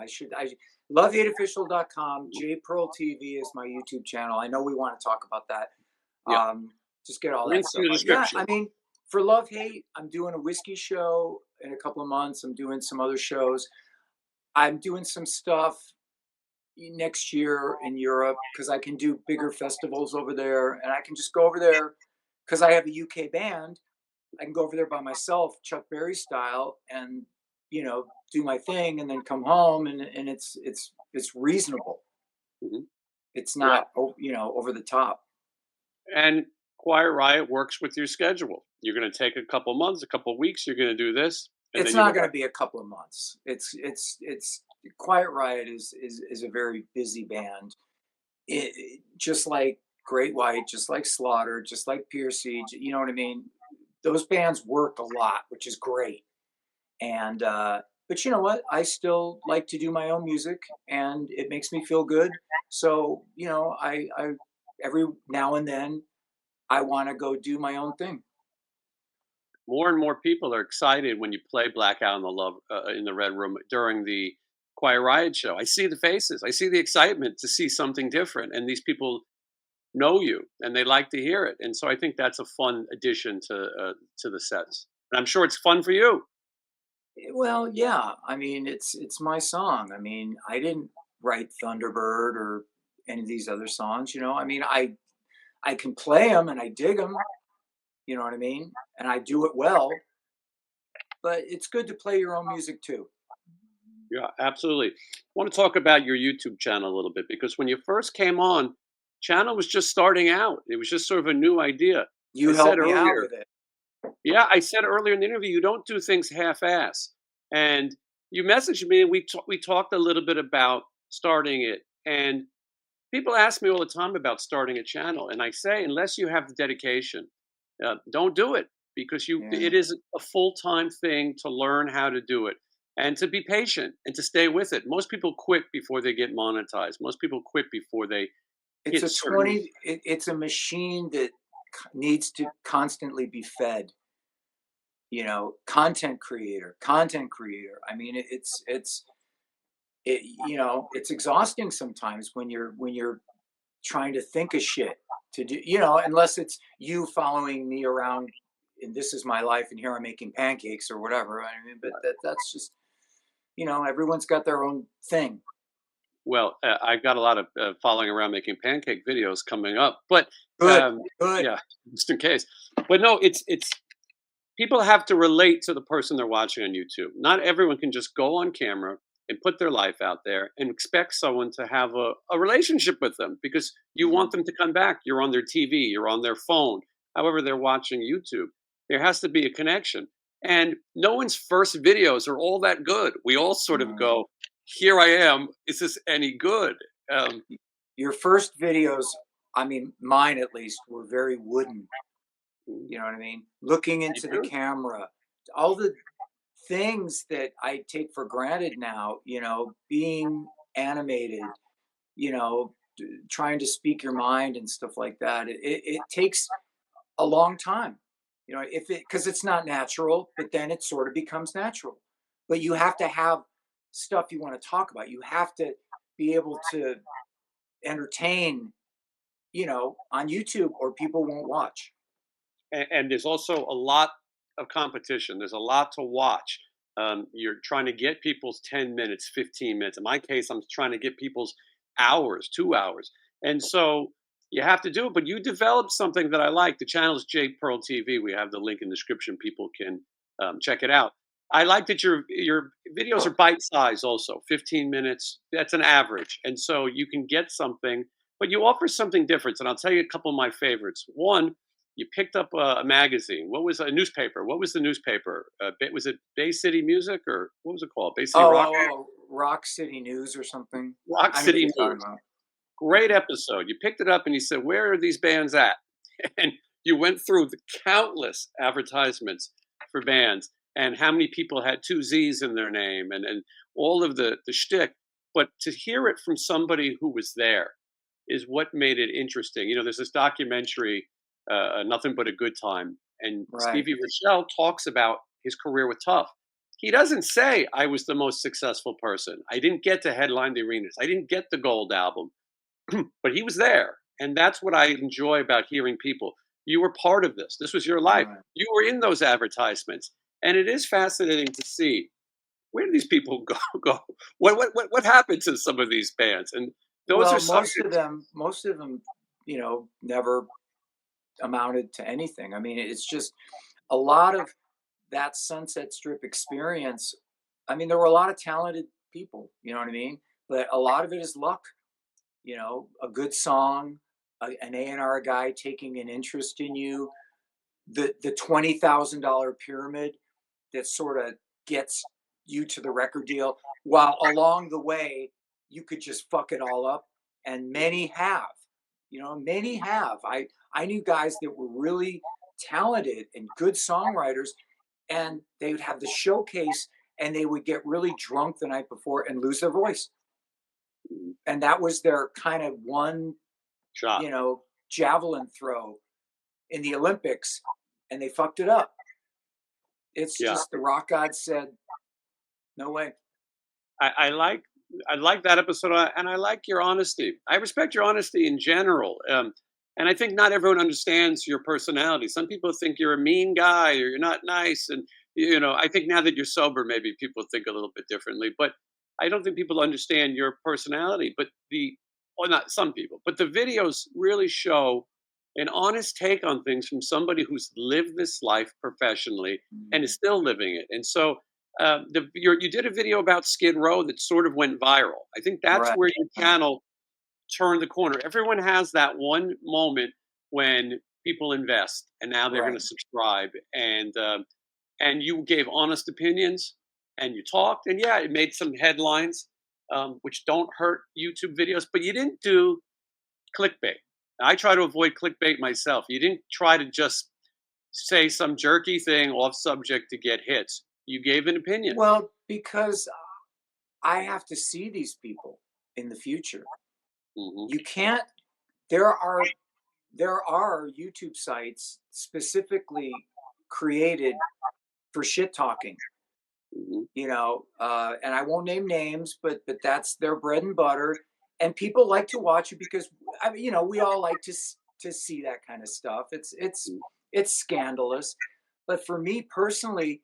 Lovehateofficial.com. JPearl TV is my YouTube channel. I know we want to talk about that. Yeah, Just get all that links in stuff the on. Yeah, I description. mean, for Love Hate, I'm doing a whiskey show in a couple of months. I'm doing some other shows. I'm doing some stuff next year in Europe because I can do bigger festivals over there, and I can just go over there because I have a UK band. I can go over there by myself, Chuck Berry style, and do my thing, and then come home, and it's reasonable. Mhm. It's Well, not over the top. and Quiet Riot works with your schedule. You're going to take a couple months, a couple weeks. You're going to do this, and It's then you're not going going to. to be a couple of months. It's Quiet Riot is a very busy band. Just like Great White, just like Slaughter, just like Piercy. You know what I mean? Those bands work a lot, which is great. And But you know what? I still like to do my own music, and it makes me feel good. So I every now and then I want to go do my own thing. More and more people are excited when you play Blackout in the Love in the Red Room during the Quiet Riot show. I see the faces. I see the excitement to see something different, and these people know you and they like to hear it. And so I think that's a fun addition to the sets. And I'm sure it's fun for you. Well, yeah. I mean, it's my song. I mean, I didn't write Thunderbird or any of these other songs. I mean, I can play them and I dig them. You know what I mean? And I do it well. But it's good to play your own music too. Yeah, absolutely. I want to talk about your YouTube channel a little bit because when you first came on, channel was just starting out. It was just sort of a new idea. I You said helped me out earlier, with it. yeah, I said earlier in the interview, you don't do things half-ass. And you messaged me, and we talked a little bit about starting it. And people ask me all the time about starting a channel, and I say, unless you have the dedication, don't do it because Yeah. it is a full-time thing to learn how to do it and to be patient and to stay with it. Most people quit before they get monetized. Most people quit before they It's hit a certain. 20 it's a machine that needs to constantly be fed, content creator. I mean, it's exhausting sometimes when you're trying to think of shit to do, unless it's you following me around and this is my life and here I'm making pancakes or whatever. I mean, but that's just, everyone's got their own thing. Well, I've got a lot of following around making pancake videos coming up, but Good, good. yeah, just in case. But no, it's people have to relate to the person they're watching on YouTube. Not everyone can just go on camera and put their life out there and expect someone to have a relationship with them because you want Mhm. them to come back. You're on their TV, you're on their phone, however, they're watching YouTube. There has to be a connection. And no one's first videos are all that good. We all sort of Mm. go, here I am. Is this any good? Um, Your first videos, I mean, mine at least, were very wooden. mm, You know what I mean? Looking me into the too. camera, all the things that I take for granted now, being animated, trying to speak your mind and stuff like that. It takes a long time, if it because it's not natural, but then it sort of becomes natural. But you have to have stuff you want to talk about. You have to be able to entertain, on YouTube, or people won't watch. And there's also a lot of competition. There's a lot to watch. You're trying to get people's 10 minutes, 15 minutes. In my case, I'm trying to get people's hours, 2 hours. And so you have to do it, but you developed something that I like. The channel is J Pearl TV. We have the link in the description. People can check it out. I like that your videos are bite size also 15 minutes. That's an average. And so you can get something, but you offer something different. And I'll tell you a couple of my favorites. One, you picked up a magazine. What was a newspaper? What was the newspaper? Was it Bay City Music or what was it called? Bay City Oh, Rock? oh, oh, Rock City News or something. Rock I know what City you're talking News. about. Great episode. You picked it up and you said, "Where are these bands at?" And you went through the countless advertisements for bands and how many people had two Z's in their name and all of the shtick. But to hear it from somebody who was there is what made it interesting. There's this documentary, Nothing But a Good Time, and Right. Stevie Rochelle talks about his career with Tough. He doesn't say I was the most successful person. I didn't get to headline the arenas. I didn't get the gold album, but he was there. And that's what I enjoy about hearing people. You were part of this. This was your life. Right. You were in those advertisements. And it is fascinating to see where do these people go go. What happened to some of these bands? And those are Well, most of subjects. them, most of them, never amounted to anything. I mean, it's just a lot of that Sunset Strip experience. I mean, there were a lot of talented people, you know what I mean? But a lot of it is luck, a good song, an A&R guy taking an interest in you, the $20,000 pyramid that sort of gets you to the record deal, while along the way you could just fuck it all up, and many have. Many have. I knew guys that were really talented and good songwriters, and they would have the showcase, and they would get really drunk the night before and lose their voice. Mhm. And that was their kind of one, Shot. javelin throw in the Olympics, and they fucked it up. It's Yeah. just the rock god said, "No way." I, I like I like that episode, and I like your honesty. I respect your honesty in general, and I think not everyone understands your personality. Some people think you're a mean guy or you're not nice, and I think now that you're sober, maybe people think a little bit differently. But I don't think people understand your personality. But or not some people, but the videos really show an honest take on things from somebody who's lived this life professionally and is Mhm. still living it. And so you did a video about Skid Row that sort of went viral. I think that's Right, where your right, channel turned the corner. Everyone has that one moment when people invest and now they're going to right. subscribe, and you gave honest opinions and you talked, and yeah, it made some headlines, which don't hurt YouTube videos, but you didn't do clickbait. I try to avoid clickbait myself. You didn't try to just say some jerky thing off subject to get hits. You gave an opinion. Well, because I have to see these people in the future. Hmm. You can't there are there are YouTube sites specifically created for shit talking, Hmm. and I won't name names, but that's their bread and butter, and people like to watch it because I mean, we all like to see that kind of stuff. It's scandalous, but for me personally,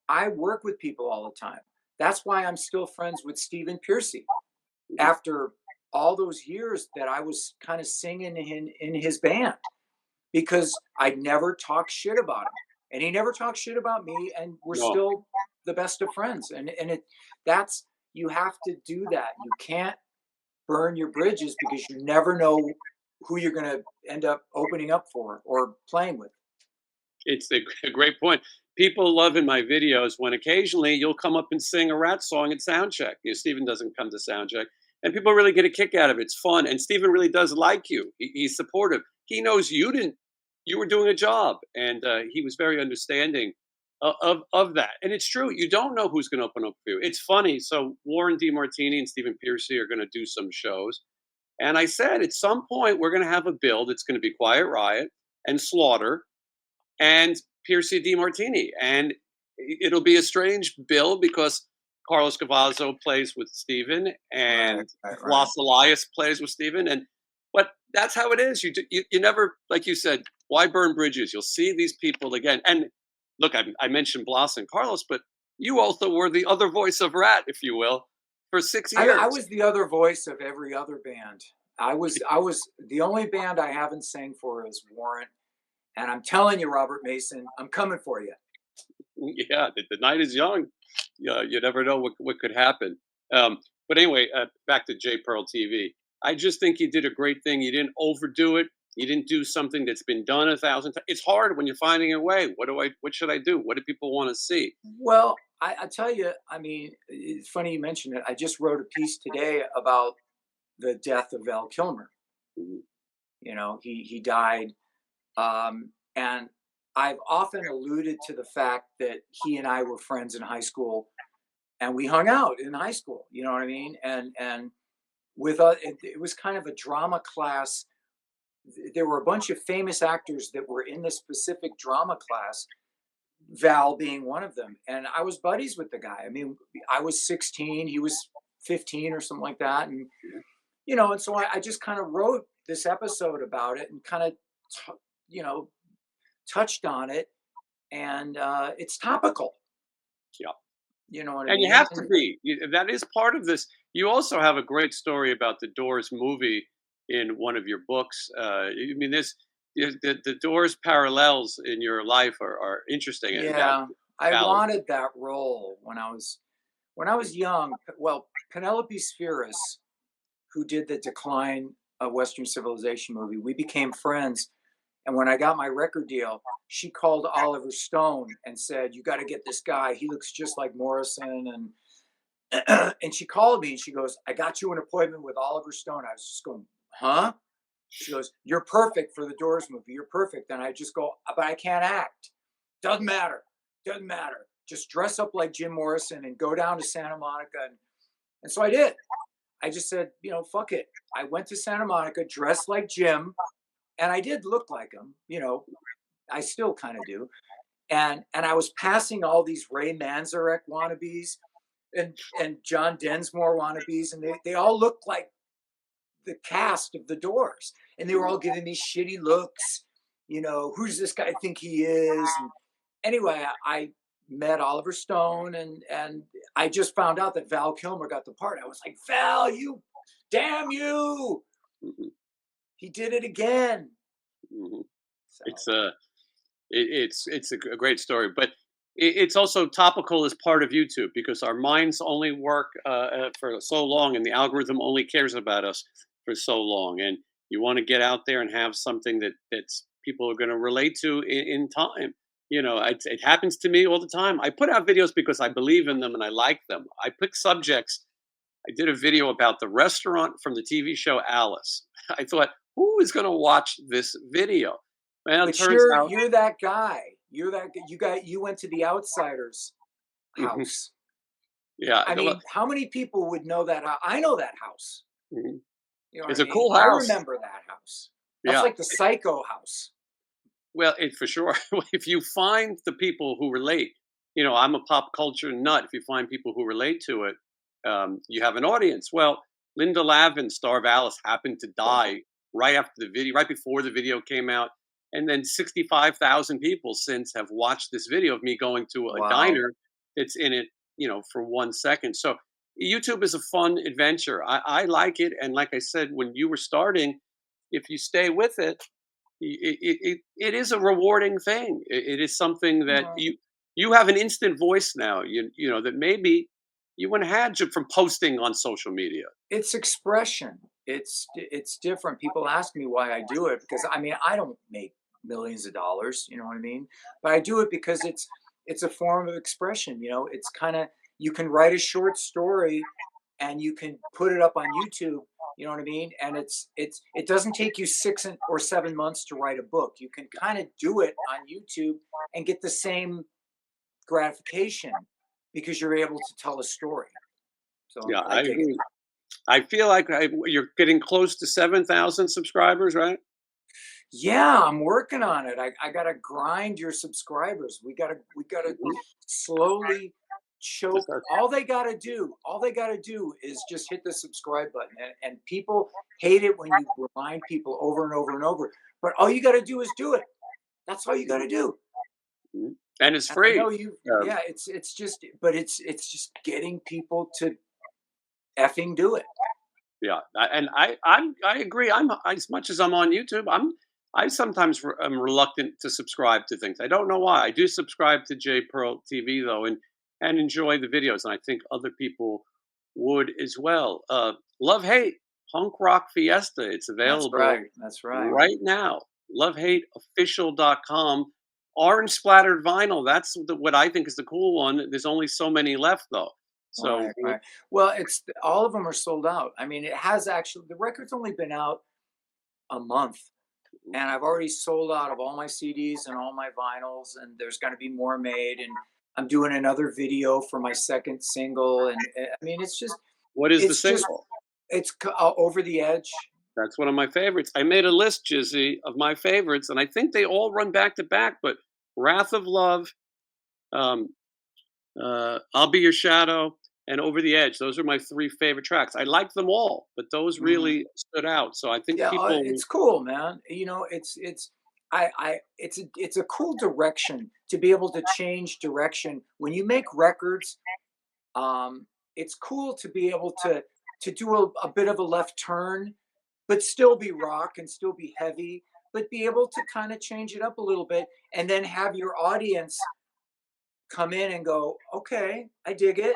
I work with people all the time. That's why I'm still friends with Stephen Piercy Hmm. after all those years that I was kind of singing in his band, because I never talked shit about him, and he never talked shit about me, and we're No, still the best of friends. And that's you have to do that. You can't burn your bridges because you never know who you're going to end up opening up for or playing with. it's a great point. People love in my videos when occasionally you'll come up and sing a Rat song at soundcheck. Steven doesn't come to soundcheck, and people really get a kick out of it. It's fun, and Steven really does like you. He's supportive. He knows you were doing a job, and he was very understanding of that. And it's true. You don't know who's going to open up for you. It's funny. So Warren DeMartini and Stephen Piercy are going to do some shows, and I said at some point we're going to have a bill that's going to be Quiet Riot and Slaughter and Piercy DiMartini. And it'll be a strange bill because Carlos Cavazzo plays with Steven Right, and right, right. Los Elias plays with Steven. But that's how it is. You never, like you said, why burn bridges? You'll see these people again. And look, I mentioned Blas and Carlos, but you also were the other voice of Rat, if you will, for 6 years. I was the other voice of every other band. I was the only band I haven't sang for is Warrant, and I'm telling you, Robert Mason, I'm coming for you. Yeah, the night is young. Yeah, you never know what could happen. But anyway, back to J Pearl TV. I just think you did a great thing. You didn't overdo it. You didn't do something that's been done 1,000 times. It's hard when you're finding a way. What should I do? What do people want to see? Well, I tell you, I mean, it's funny you mentioned it. I just wrote a piece today about the death of Val Kilmer. Mhm. He died, and I've often alluded to the fact that he and I were friends in high school, and we hung out in high school. You know what I mean? And with it was kind of a drama class. There were a bunch of famous actors that were in this specific drama class, Val being one of them. And I was buddies with the guy. I mean, I was 16, he was 15 or something like that. And so I just kind of wrote this episode about it and kind of, you know, touched on it. And it's topical. Yeah. You know what I And you mean? have to be. That is part of this. You also have a great story about the Doors movie in one of your books. I mean, the Doors parallels in your life are interesting. About Yeah, I Val. wanted that role when I was young. Well, Penelope Spheris, who did the Decline of Western Civilization movie, we became friends. And when I got my record deal, she called Oliver Stone and said, "You got to get this guy. He looks just like Morrison." And she called me and she goes, "I got you an appointment with Oliver Stone." I was just going, "Huh?" She goes, "You're perfect for the Doors movie. You're perfect." And I just go, "But I can't act." Doesn't matter. Doesn't matter. just dress up like Jim Morrison and go down to Santa Monica. And so I did. I just said, fuck it. I went to Santa Monica dressed like Jim, and I did look like him. I still kind of do. And I was passing all these Ray Manzarek wannabes and John Densmore wannabes, and they all looked like the cast of The Doors, and they were all giving me shitty looks. Who does this guy think he is? And anyway, I met Oliver Stone, and I just found out that Val Kilmer got the part. I was like, Val, you, damn you! Mhm. He did it again. Mhm. So, It's it's a great story, but it's also topical as part of YouTube because our minds only work for so long, and the algorithm only cares about us for so long. And you want to get out there and have something that's people are going to relate to in time. It happens to me all the time. I put out videos because I believe in them and I like them. I pick subjects. I did a video about the restaurant from the TV show Alice. I thought, who is going to watch this video? Well, it but turns out. you're that guy. You went to the Outsiders Mhm. house. Yeah, I mean, how many people would know that? I know that house. mhm. You know what It's I a mean? cool I house. remember that house. That's Yeah, like the Psycho house. well, for sure. If you find the people who relate, I'm a pop culture nut. If you find people who relate to it, you have an audience. Well, Linda Lavin, star of Alice, happened to die right before the video came out, and then 65,000 people since have watched this video of me going to a Wow. diner that's in it, for 1 second. So YouTube is a fun adventure. I like it, and like I said, when you were starting, if you stay with it, it is a rewarding thing. It is something that Well, you have an instant voice now. That maybe you wouldn't have had from posting on social media. it's expression. It's different. People ask me why I do it because I mean I don't make millions of dollars. You know what I mean? But I do it because it's a form of expression. It's kind of, you can write a short story and you can put it up on YouTube. You know what I mean? And it doesn't take you 6 or 7 months to write a book. You can kind of do it on YouTube and get the same gratification because you're able to tell a story. So Yeah, I I dig it. agree. I feel like you're getting close to 7,000 subscribers, right? Yeah, I'm working on it. I gotta grind your subscribers. We gotta Mhm. slowly Just choke. our- All they gotta do is just hit the subscribe button. And people hate it when you remind people over and over and over. But all you gotta do is do it. That's all you gotta do. mhm. And it's And I know free. you, Um, yeah, it's just, but it's just getting people to effing do it. Yeah, and I agree. As much as I'm on YouTube, I sometimes am reluctant to subscribe to things. I don't know why. I do subscribe to J Pearl TV though, and enjoy the videos, and I think other people would as well. Love Hate Punk Rock Fiesta. It's That's available right. That's right. right now. LoveHateOfficial.com. Orange splattered vinyl. That's what I think is the cool one. There's only so many left though. So Right, right. Well, it's all of them are sold out. I mean, it has actually, the record's only been out a month, and I've already sold out of all my CDs and all my vinyls, and there's going to be more made. And I'm doing another video for my second single, and I mean, what is the it's just, single? Over the Edge. That's one of my favorites. I made a list, Jizzy, of my favorites, and I think they all run back to back. But Wrath of Love, um, I'll Be Your Shadow, and Over the Edge. Those are my three favorite tracks. I like them all, but those Mhm. really stood out. So I think Yeah, people. it's cool, man. It's a cool direction to be able to change direction when you make records. It's cool to be able to do a bit of a left turn, but still be rock and still be heavy, but be able to kind of change it up a little bit, and then have your audience come in and go, okay, I dig it.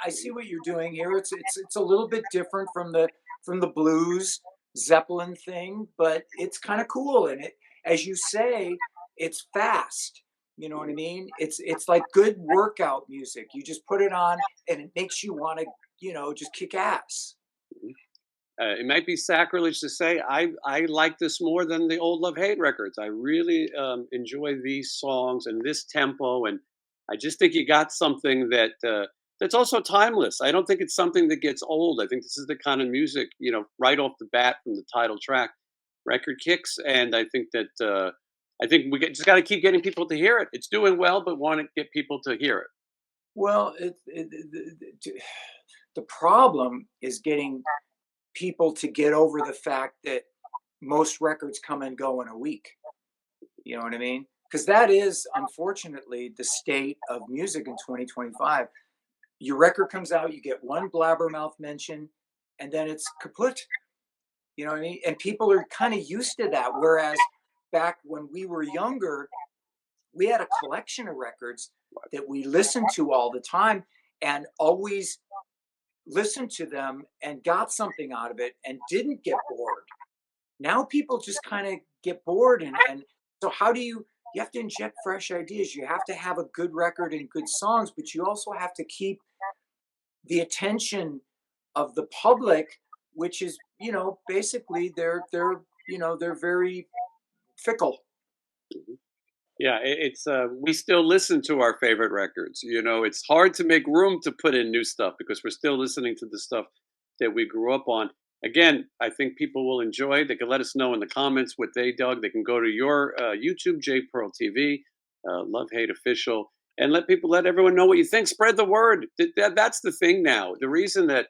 I see what you're doing here. It's a little bit different from the blues Zeppelin thing, but it's kind of cool. And it, as you say, it's fast. You know what I mean? It's like good workout music. You just put it on and it makes you want to, just kick ass. It might be sacrilege to say I like this more than the old Love Hate records. I really enjoy these songs and this tempo, and I just think you got something that that's also timeless. I don't think it's something that gets old. I think this is the kind of music, right off the bat from the title track, record kicks, and I think that just got to keep getting people to hear it. It's doing well, but want to get people to hear it. Well, the problem is getting people to get over the fact that most records come and go in a week. You know what I mean? Because that is unfortunately the state of music in 2025. Your record comes out, you get one blabbermouth mention, and then it's kaput. You know what I mean? And people are kind of used to that. Whereas back when we were younger, we had a collection of records that we listened to all the time and always listened to them and got something out of it and didn't get bored. Now people just kind of get bored, and so how do you have to inject fresh ideas. You have to have a good record and good songs, but you also have to keep the attention of the public, which is, basically they're very fickle. Mhm. Yeah, it's we still listen to our favorite records. It's hard to make room to put in new stuff because we're still listening to the stuff that we grew up on. Again, I think people will enjoy. They can let us know in the comments what they dug. They can go to your YouTube, J Pearl TV, Love Hate Official, and let everyone know what you think. Spread the word. That's the thing now. The reason that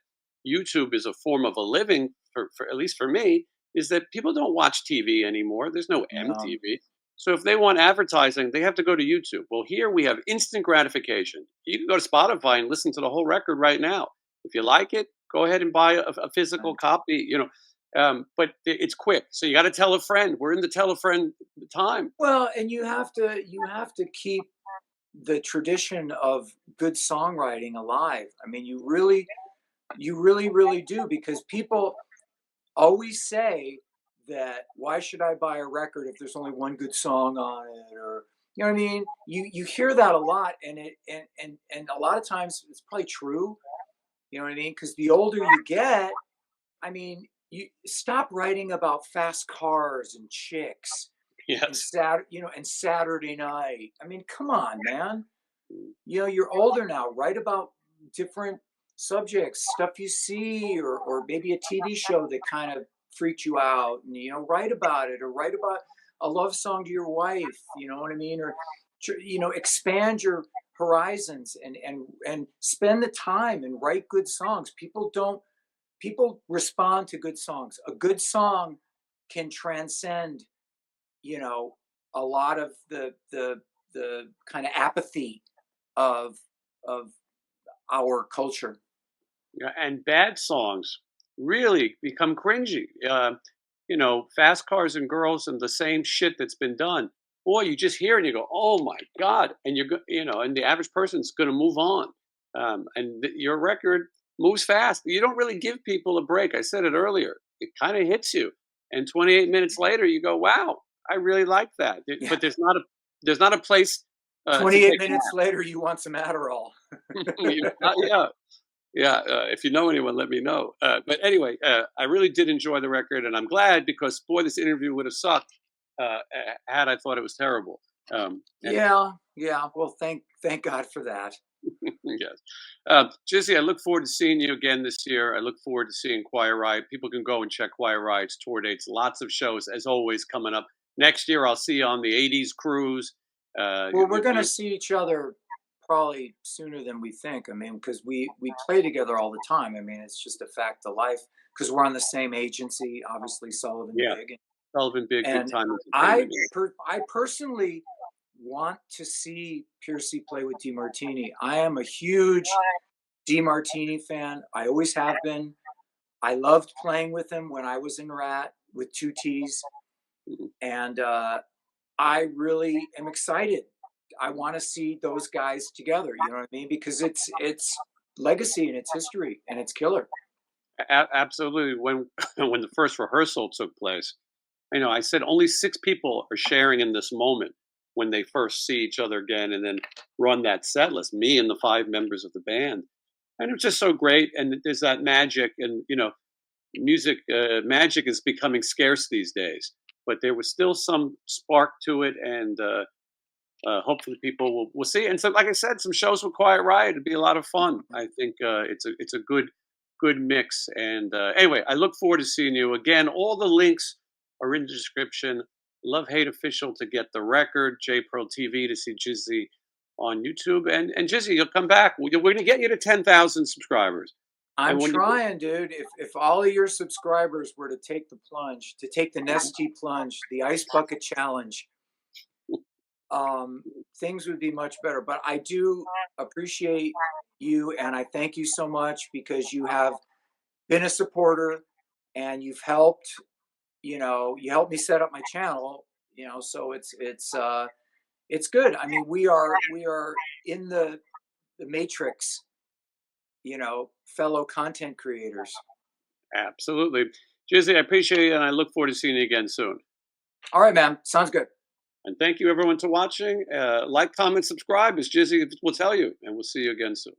YouTube is a form of a living for at least for me is that people don't watch TV anymore. There's no No, MTV. So if they want advertising, they have to go to YouTube. Well, here we have instant gratification. You can go to Spotify and listen to the whole record right now. If you like it, go ahead and buy a physical right. copy. But it's quick. So you got to tell a friend. We're in the tell a friend time. Well, and you have to keep the tradition of good songwriting alive. I mean, you really do, because people always say that, why should I buy a record if there's only one good song on it? Or, you know what I mean? You hear that a lot, and and a lot of times it's probably true. You know what I mean? Because the older you get, I mean, you stop writing about fast cars and chicks and Yes. Saturday night. I mean, come on, man. You're older now. Write about different subjects, stuff you see, or maybe a TV show that kind of freaked you out, and write about it, or write about a love song to your wife. You know what I mean? Or expand your horizons, and spend the time and write good songs. People respond to good songs. A good song can transcend, you know, a lot of the kind of apathy of of our culture. Yeah, and bad songs really become cringy. Fast cars and girls and the same shit that's been done. Boy, you just hear it and you go, "Oh my god!" And and the average person's going to move on. Your record moves fast. You don't really give people a break. I said it earlier. It kind of hits you, and 28 minutes later, you go, "Wow, I really like that." Yeah. But there's not a place to 28 take a minutes later, you want some Adderall. nap. Yeah, yeah, if you know anyone, let me know. But anyway, I really did enjoy the record, and I'm glad because boy, this interview would have sucked had I thought it was terrible. Anyway, Yeah, yeah. Well, thank God for that. yes. Jizzy, I look forward to seeing you again this year. I look forward to seeing Choir Riot. People can go and check Choir Riot's tour dates. Lots of shows, as always, coming up. Next year, I'll see you on the '80s cruise. Well, we're gonna see each other probably sooner than we think. I mean, because we play together all the time. I mean, it's just a fact of life, because we're on the same agency, obviously Sullivan Yeah, Big, Sullivan Big, Good and Time Entertainment. I personally want to see Piercy play with DeMartini. I am a huge DeMartini fan. I always have been. I loved playing with him when I was in Rat with two T's, Mhm. and I really am excited. I want to see those guys together. You know what I mean? Because it's legacy and it's history and it's killer. Absolutely. When when the first rehearsal took place, I said only 6 people are sharing in this moment when they first see each other again, and then run that set list. Me and the 5 members of the band, and it was just so great. And there's that magic, and music magic is becoming scarce these days. But there was still some spark to it, and hopefully people will see. And so, like I said, some shows with Quiet Riot. It'd be a lot of fun. I think it's a good mix. And anyway, I look forward to seeing you again. All the links are in the description. Love Hate Official to get the record. J Pearl TV to see Jizzy on YouTube. And Jizzy, you'll come back. We're going to get you to 10,000 subscribers. I'm And when you trying, dude. If all of your subscribers were to take the plunge, to take the Nestea plunge, the ice bucket challenge, things would be much better. But I do appreciate you, and I thank you so much because you have been a supporter, and you've helped. You helped me set up my channel. So it's good. I mean, we are in the matrix. Fellow content creators. absolutely, Jizzy, I appreciate you, and I look forward to seeing you again soon. All right, man. Sounds good. And thank you everyone for watching. Like, comment, subscribe, as Jizzy will tell you, and we'll see you again soon.